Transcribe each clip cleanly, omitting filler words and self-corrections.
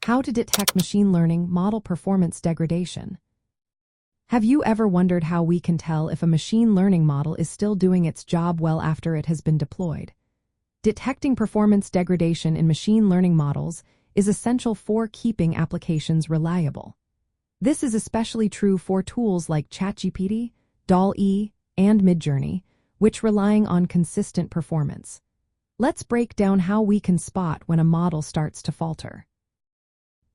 How to detect machine learning model performance degradation. Have you ever wondered how we can tell if a machine learning model is still doing its job well after it has been deployed? Detecting performance degradation in machine learning models is essential for keeping applications reliable. This is especially true for tools like ChatGPT, DALL, and Midjourney, which relying on consistent performance. Let's break down how we can spot when a model starts to falter.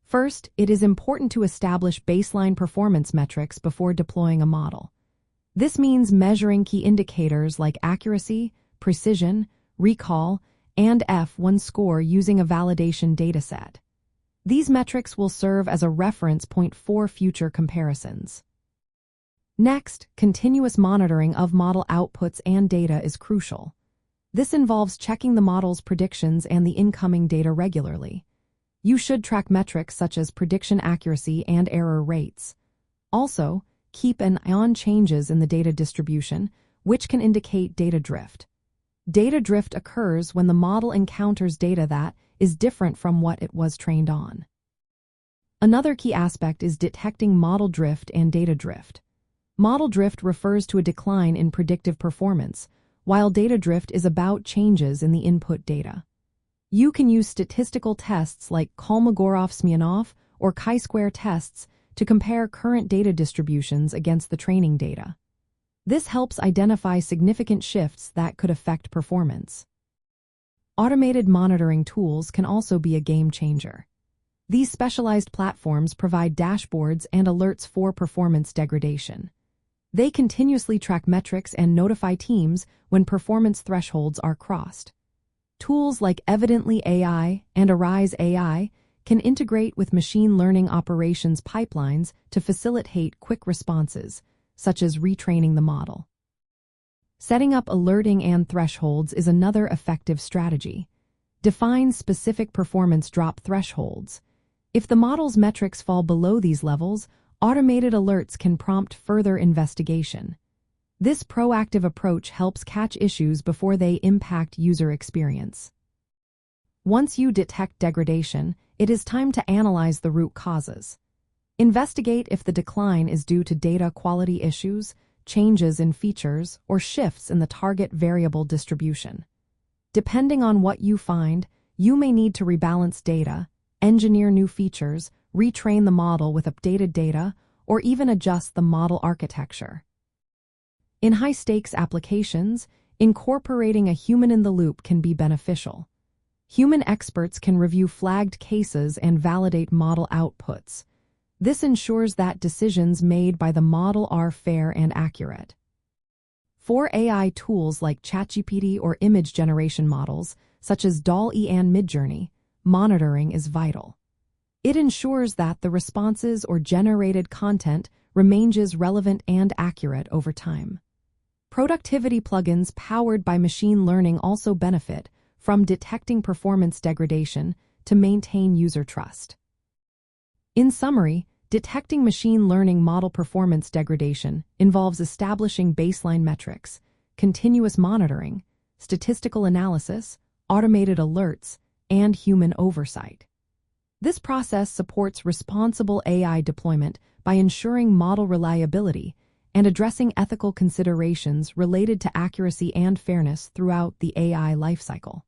First, it is important to establish baseline performance metrics before deploying a model. This means measuring key indicators like accuracy, precision, recall, and F1 score using a validation dataset. These metrics will serve as a reference point for future comparisons. Next, continuous monitoring of model outputs and data is crucial. This involves checking the model's predictions and the incoming data regularly. You should track metrics such as prediction accuracy and error rates. Also, keep an eye on changes in the data distribution, which can indicate data drift. Data drift occurs when the model encounters data that is different from what it was trained on. Another key aspect is detecting model drift and data drift. Model drift refers to a decline in predictive performance, while data drift is about changes in the input data. You can use statistical tests like Kolmogorov-Smirnov or chi-square tests to compare current data distributions against the training data. This helps identify significant shifts that could affect performance. Automated monitoring tools can also be a game changer. These specialized platforms provide dashboards and alerts for performance degradation. They continuously track metrics and notify teams when performance thresholds are crossed. Tools like Evidently AI and Arise AI can integrate with machine learning operations pipelines to facilitate quick responses, such as retraining the model. Setting up alerting and thresholds is another effective strategy. Define specific performance drop thresholds. If the model's metrics fall below these levels, automated alerts can prompt further investigation. This proactive approach helps catch issues before they impact user experience. Once you detect degradation, it is time to analyze the root causes. Investigate if the decline is due to data quality issues, changes in features, or shifts in the target variable distribution. Depending on what you find, you may need to rebalance data, engineer new features, retrain the model with updated data, or even adjust the model architecture. In high-stakes applications, incorporating a human in the loop can be beneficial. Human experts can review flagged cases and validate model outputs. This ensures that decisions made by the model are fair and accurate. For AI tools like ChatGPT or image generation models, such as DALL and Midjourney, monitoring is vital. It ensures that the responses or generated content remains relevant and accurate over time. Productivity plugins powered by machine learning also benefit from detecting performance degradation to maintain user trust. In summary, detecting machine learning model performance degradation involves establishing baseline metrics, continuous monitoring, statistical analysis, automated alerts, and human oversight. This process supports responsible AI deployment by ensuring model reliability and addressing ethical considerations related to accuracy and fairness throughout the AI lifecycle.